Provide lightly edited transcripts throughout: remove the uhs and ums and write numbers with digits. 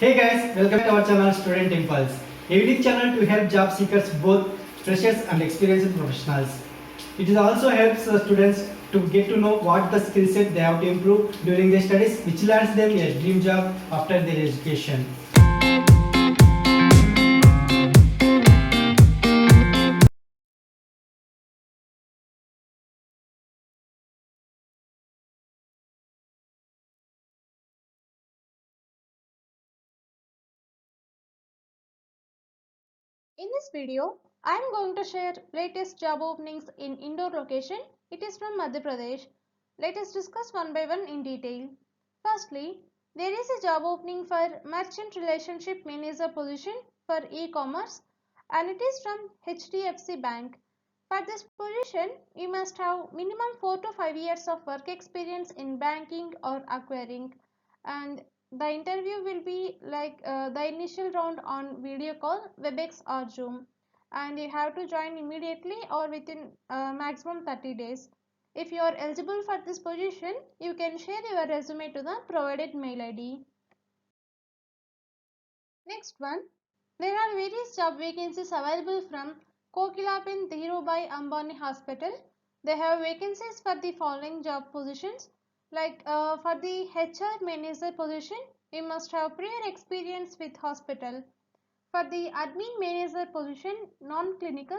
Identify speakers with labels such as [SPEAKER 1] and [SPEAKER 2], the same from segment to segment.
[SPEAKER 1] Hey guys, welcome to our channel Student Impulse, a unique channel to help job seekers, both freshers and experienced professionals. It also helps students to get to know what the skill set they have to improve during their studies, which lands them a dream job after their education.
[SPEAKER 2] In this video, I am going to share latest job openings in Indore location. It is from Madhya Pradesh. Let us discuss one by one in detail. Firstly, there is a job opening for Merchant Relationship Manager position for e-commerce and it is from HDFC Bank. For this position, you must have minimum 4 to 5 years of work experience in banking or acquiring, and the interview will be like the initial round on video call, Webex or Zoom, and you have to join immediately or within maximum 30 days. If you are eligible for this position, you can share your resume to the provided mail ID. Next one, there are various job vacancies available from Kokilabin Dhirubhai Ambani Hospital. They have vacancies for the following job positions, like for the HR manager position, you must have prior experience with hospital. For the admin manager position, non-clinical,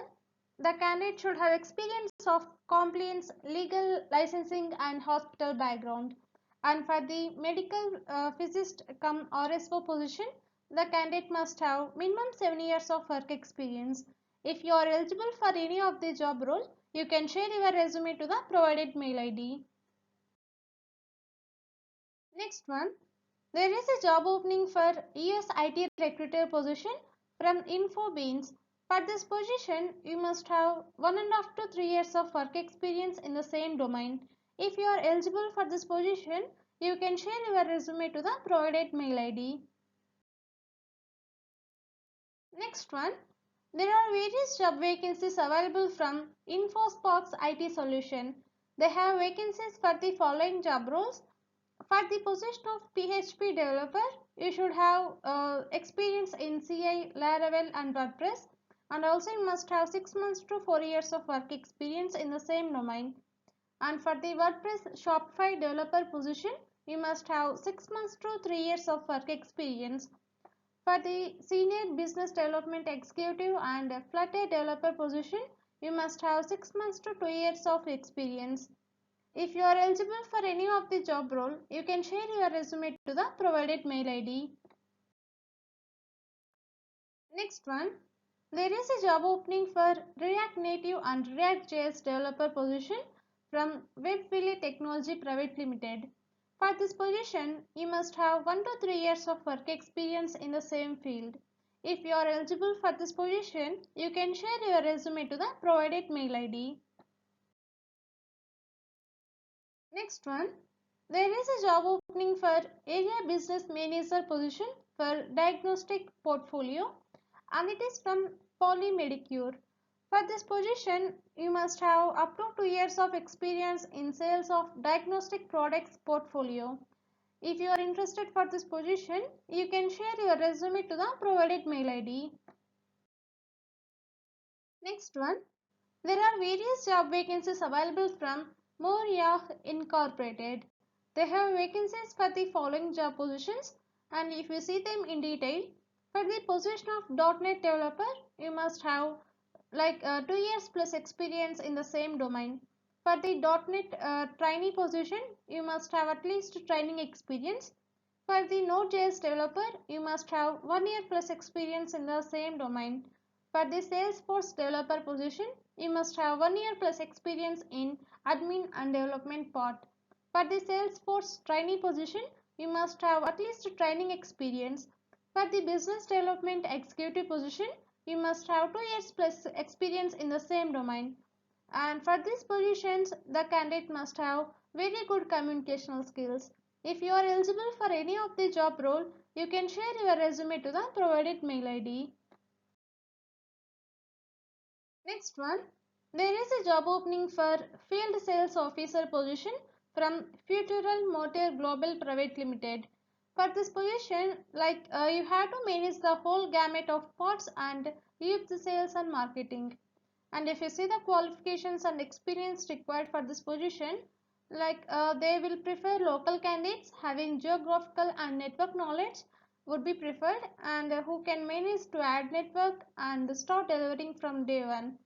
[SPEAKER 2] the candidate should have experience of compliance, legal licensing and hospital background. And for the medical physicist cum RSO position, the candidate must have minimum 7 years of work experience. If you are eligible for any of the job role, you can share your resume to the provided mail ID. Next one, there is a job opening for US IT recruiter position from InfoBeans. For this position, you must have 1.5 to 3 years of work experience in the same domain. If you are eligible for this position, you can share your resume to the provided mail ID. Next one, there are various job vacancies available from InfoSparks IT Solution. They have vacancies for the following job roles. For the position of PHP developer, you should have experience in CI, Laravel and WordPress, and also you must have 6 months to 4 years of work experience in the same domain. And for the WordPress Shopify developer position, you must have 6 months to 3 years of work experience. For the senior business development executive and Flutter developer position, you must have 6 months to 2 years of experience. If you are eligible for any of the job role, you can share your resume to the provided mail ID. Next one, there is a job opening for React Native and React JS developer position from WebVillage Technology Private Limited. For this position, you must have 1 to 3 years of work experience in the same field. If you are eligible for this position, you can share your resume to the provided mail ID. Next one, there is a job opening for Area Business Manager position for Diagnostic Portfolio and it is from Polymedicure. For this position, you must have up to 2 years of experience in sales of diagnostic products portfolio. If you are interested for this position, you can share your resume to the provided mail ID. Next one, there are various job vacancies available from Moriah Incorporated. They have vacancies for the following job positions, and if you see them in detail, for the position of .NET developer, you must have like 2 years plus experience in the same domain. For the .NET trainee position, you must have at least training experience. For the Node.js developer, you must have 1 year plus experience in the same domain. For the Salesforce developer position, you must have 1 year plus experience in admin and development part. For the Salesforce trainee position, you must have at least training experience. For the business development executive position, you must have 2 years plus experience in the same domain. And for these positions, the candidate must have very good communicational skills. If you are eligible for any of the job role, you can share your resume to the provided mail ID. Next one, there is a job opening for Field Sales Officer position from Futural Motor Global Private Limited. For this position, you have to manage the whole gamut of pods and lead the sales and marketing. And if you see the qualifications and experience required for this position, they will prefer local candidates having geographical and network knowledge would be preferred, and who can manage to add network and start delivering from day one.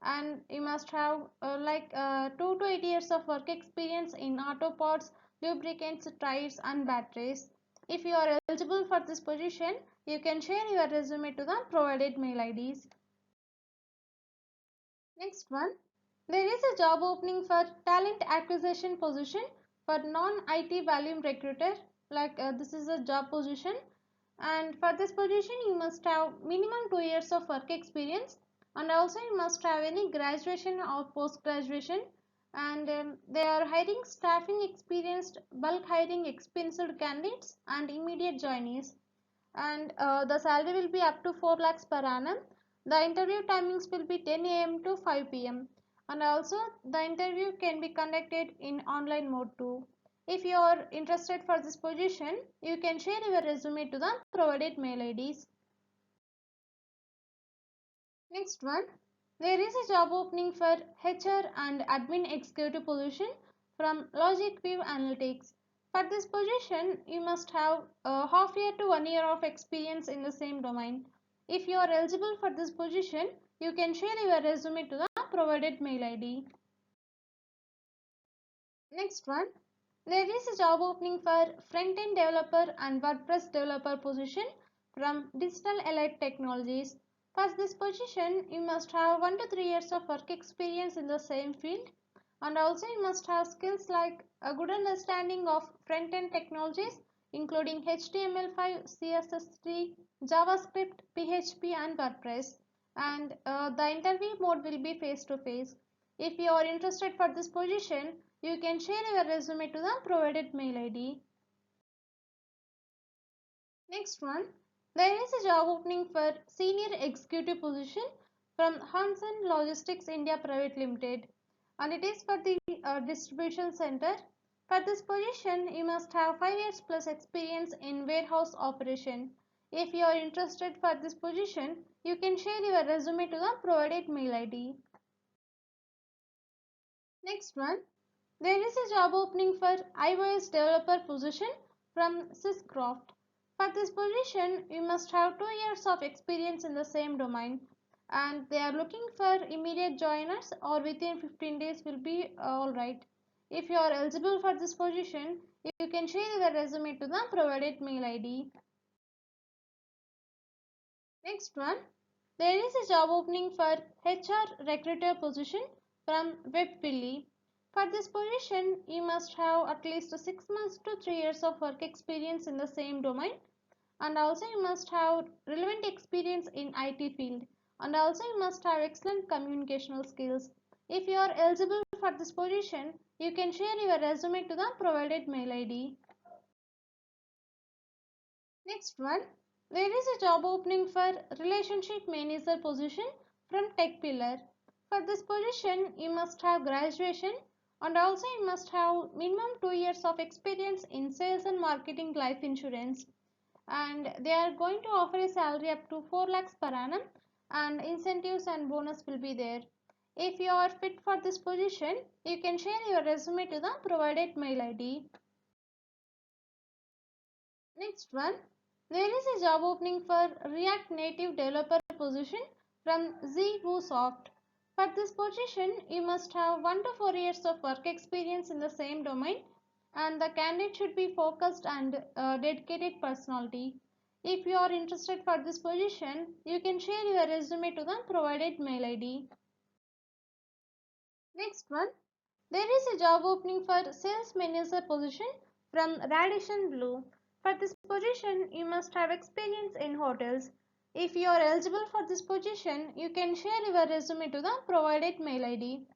[SPEAKER 2] And you must have 2 to 8 years of work experience in auto parts, lubricants, tires and batteries. If you are eligible for this position, you can share your resume to the provided mail IDs. Next one, there is a job opening for talent acquisition position for non-IT volume recruiter. This is a job position, and for this position you must have minimum 2 years of work experience, and also you must have any graduation or post graduation. And they are hiring staffing experienced, bulk hiring experienced candidates and immediate joinees. And the salary will be up to 4 lakhs per annum. The interview timings will be 10 a.m. to 5 p.m. and also the interview can be conducted in online mode too. If you are interested for this position, you can share your resume to the provided mail IDs. Next one, there is a job opening for HR and admin executive position from Logic View Analytics. For this position, you must have a half year to 1 year of experience in the same domain. If you are eligible for this position, you can share your resume to the provided mail ID. Next one, there is a job opening for front-end developer and WordPress developer position from Digital Elite Technologies. For this position, you must have 1 to 3 years of work experience in the same field, and also you must have skills like a good understanding of front-end technologies including HTML5, CSS3, JavaScript, PHP and WordPress. And the interview mode will be face-to-face. If you are interested for this position, you can share your resume to the provided mail ID. Next one, there is a job opening for senior executive position from Hansen Logistics India Private Limited, and it is for the distribution center. For this position, you must have 5 years plus experience in warehouse operation. If you are interested for this position, you can share your resume to the provided mail ID. Next one, there is a job opening for iOS developer position from Syscroft. For this position, you must have 2 years of experience in the same domain, and they are looking for immediate joiners or within 15 days will be alright. If you are eligible for this position, you can share your resume to the provided mail ID. Next one, there is a job opening for HR recruiter position from WebPilly. For this position, you must have at least 6 months to 3 years of work experience in the same domain, and also you must have relevant experience in IT field, and also you must have excellent communicational skills. If you are eligible for this position, you can share your resume to the provided mail ID. Next one, there is a job opening for relationship manager position from TechPillar. For this position, you must have graduation, and also you must have minimum 2 years of experience in sales and marketing life insurance. And they are going to offer a salary up to 4 lakhs per annum, and incentives and bonus will be there. If you are fit for this position, you can share your resume to the provided mail ID. Next one, there is a job opening for React Native developer position from ZWooSoft. For this position, you must have 1 to 4 years of work experience in the same domain, and the candidate should be focused and dedicated personality. If you are interested for this position, you can share your resume to the provided mail ID. Next one, there is a job opening for sales manager position from Radisson Blue. For this position, you must have experience in hotels. If you are eligible for this position, you can share your resume to the provided mail ID.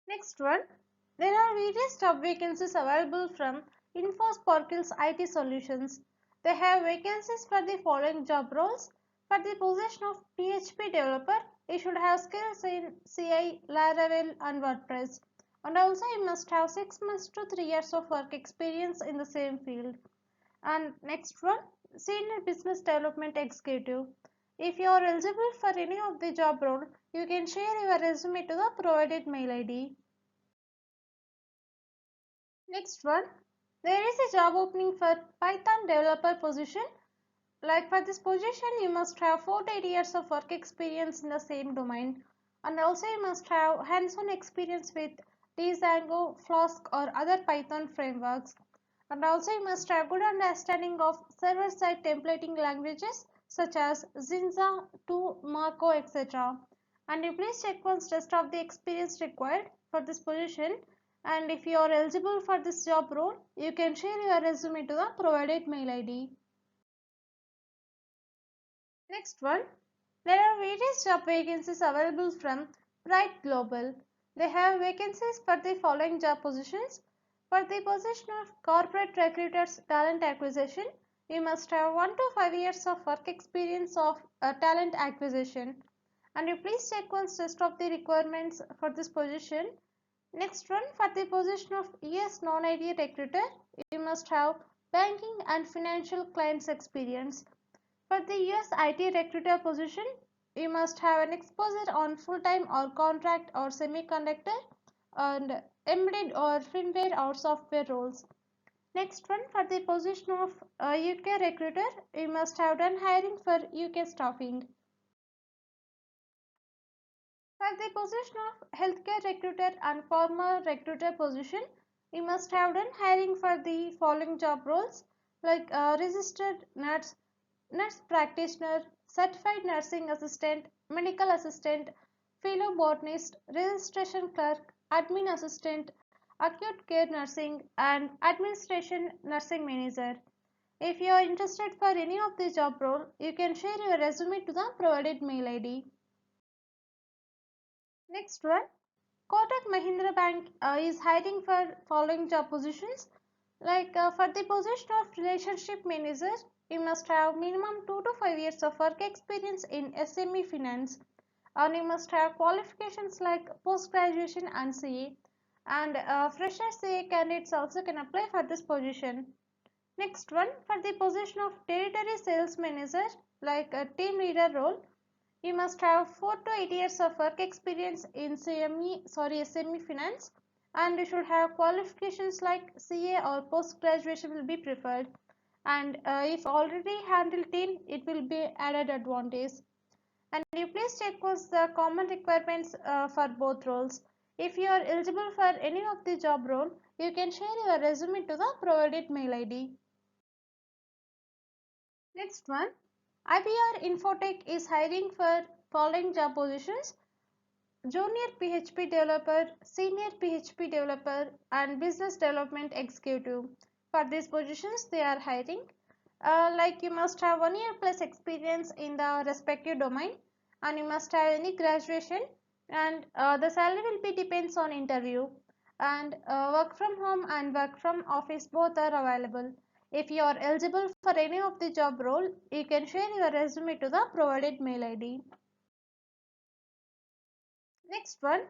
[SPEAKER 2] Next one, there are various job vacancies available from InfoSparkle's IT Solutions. They have vacancies for the following job roles. For the position of PHP developer, you should have skills in CI, Laravel and WordPress. And also you must have 6 months to 3 years of work experience in the same field. And next one, senior business development executive. If you are eligible for any of the job role, you can share your resume to the provided mail ID. Next one, there is a job opening for Python developer position. Like for this position, you must have 4 to 8 years of work experience in the same domain, and also you must have hands-on experience with Django, Flask or other Python frameworks, and also you must have good understanding of server-side templating languages such as Zinza, 2, Marco, etc. And you please check once rest of the experience required for this position, and if you are eligible for this job role, you can share your resume to the provided mail ID. Next one, there are various job vacancies available from Bright Global. They have vacancies for the following job positions. For the position of corporate recruiters talent acquisition, you must have 1 to 5 years of work experience of talent acquisition. And you please check once list of the requirements for this position. Next one, for the position of US non-IT recruiter, you must have banking and financial clients experience. For the US IT recruiter position, you must have an exposure on full-time or contract or semiconductor and embedded or firmware or software roles. Next one, for the position of UK recruiter, you must have done hiring for UK staffing. For the position of healthcare recruiter and pharma recruiter position, you must have done hiring for the following job roles like registered nurse, nurse practitioner, certified nursing assistant, medical assistant, phlebotomist, registration clerk, admin assistant, acute care nursing, and administration nursing manager. If you are interested for any of the job role, you can share your resume to the provided mail ID. Next one, Kotak Mahindra Bank is hiring for following job positions. Like for the position of relationship manager, you must have minimum 2 to 5 years of work experience in SME finance, and you must have qualifications like post graduation and CA, and fresher CA candidates also can apply for this position. Next one, for the position of territory sales manager, like a team leader role, you must have 4 to 8 years of work experience in SME finance, and you should have qualifications like CA or post graduation will be preferred, and if already handled team it will be added advantage. And you please check what's the common requirements for both roles. If you are eligible for any of the job role, you can share your resume to the provided mail ID. Next one, IBR Infotech is hiring for following job positions: Junior PHP developer, Senior PHP developer, and Business Development Executive. For these positions, they are hiring. Like you must have 1 year plus experience in the respective domain, and you must have any graduation, and the salary will be depends on interview, and work from home and work from office both are available. If you are eligible for any of the job role, you can share your resume to the provided mail ID. Next one,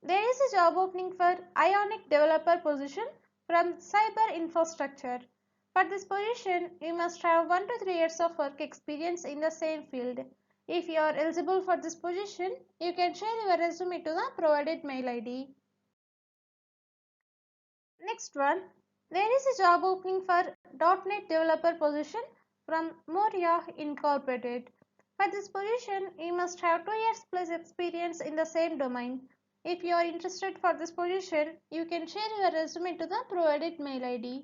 [SPEAKER 2] there is a job opening for Ionic developer position from cyber infrastructure. For this position, you must have 1 to 3 years of work experience in the same field. If you are eligible for this position, you can share your resume to the provided mail ID. Next one, there is a job opening for .NET developer position from Moria Incorporated. For this position, you must have 2 years plus experience in the same domain. If you are interested for this position, you can share your resume to the provided mail ID.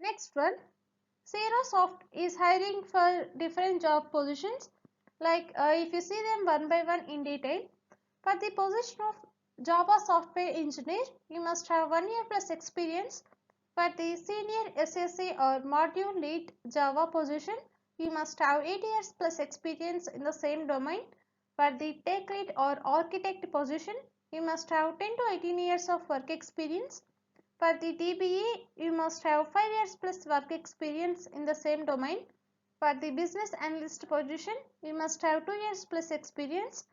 [SPEAKER 2] Next one, Xerosoft is hiring for different job positions. Like if you see them one by one in detail, for the position of Java software engineer, you must have 1 year plus experience. For the senior SSC or module lead Java position, you must have 8 years plus experience in the same domain. For the tech lead or architect position, you must have 10 to 18 years of work experience. For the DBA, you must have 5 years plus work experience in the same domain. For the business analyst position, you must have 2 years plus experience.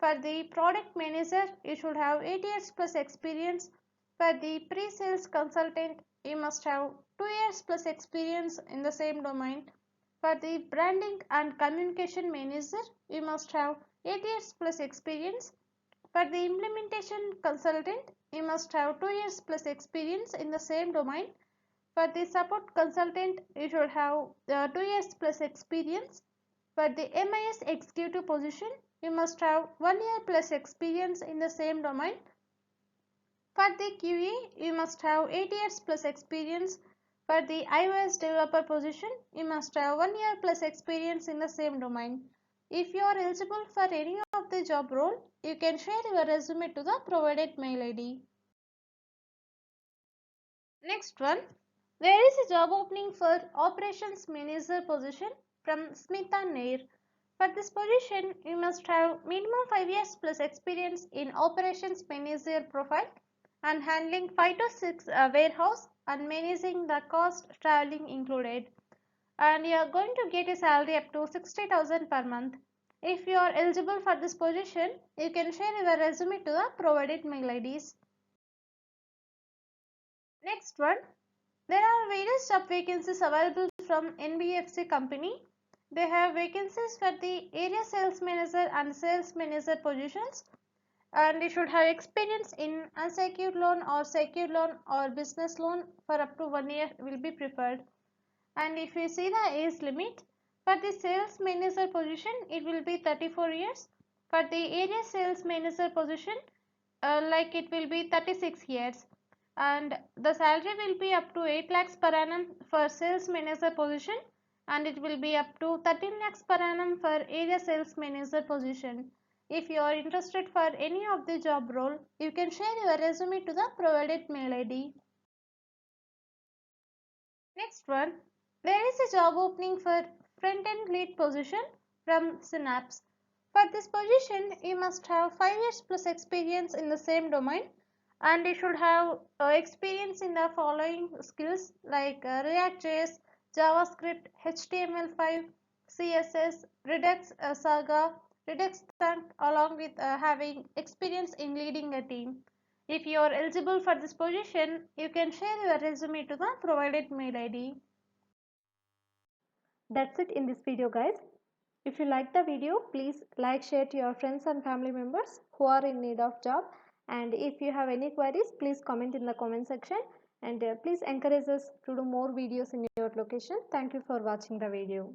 [SPEAKER 2] For the product manager, you should have 8 years plus experience. For the pre-sales consultant, you must have 2 years plus experience in the same domain. For the branding and communication manager, you must have 8 years plus experience. For the implementation consultant, you must have 2 years plus experience in the same domain. For the support consultant, you should have 2 years plus experience. For the MIS executive position, you must have 1 year plus experience in the same domain. For the QA, you must have 8 years plus experience. For the iOS developer position, you must have 1 year plus experience in the same domain. If you are eligible for any of the job role, you can share your resume to the provided mail ID. Next one, there is a job opening for operations manager position from Smith and Nair. For this position, you must have minimum 5 years plus experience in operations manager profile and handling 5 to 6 warehouse and managing the cost traveling included. And you are going to get a salary up to 60,000 per month. If you are eligible for this position, you can share your resume to the provided mail IDs. Next one, there are various job vacancies available from NBFC company. They have vacancies for the area sales manager and sales manager positions, and you should have experience in unsecured loan or business loan for up to 1 year will be preferred. And if you see the age limit, for the sales manager position it will be 34 years. For the area sales manager position it will be 36 years, and the salary will be up to 8 lakhs per annum for sales manager position, and it will be up to 13 lakhs per annum for area sales manager position. If you are interested for any of the job role, you can share your resume to the provided mail ID. Next one, there is a job opening for front-end lead position from Synapse. For this position, you must have 5 years plus experience in the same domain, and you should have experience in the following skills like React.js, JavaScript, HTML5, CSS, Redux Saga, Redux Thunk, along with having experience in leading a team. If you are eligible for this position, you can share your resume to the provided mail ID. That's it in this video, guys. If you like the video, please like, share to your friends and family members who are in need of job. And if you have any queries, please comment in the comment section. And please encourage us to do more videos in your location. Thank you for watching the video.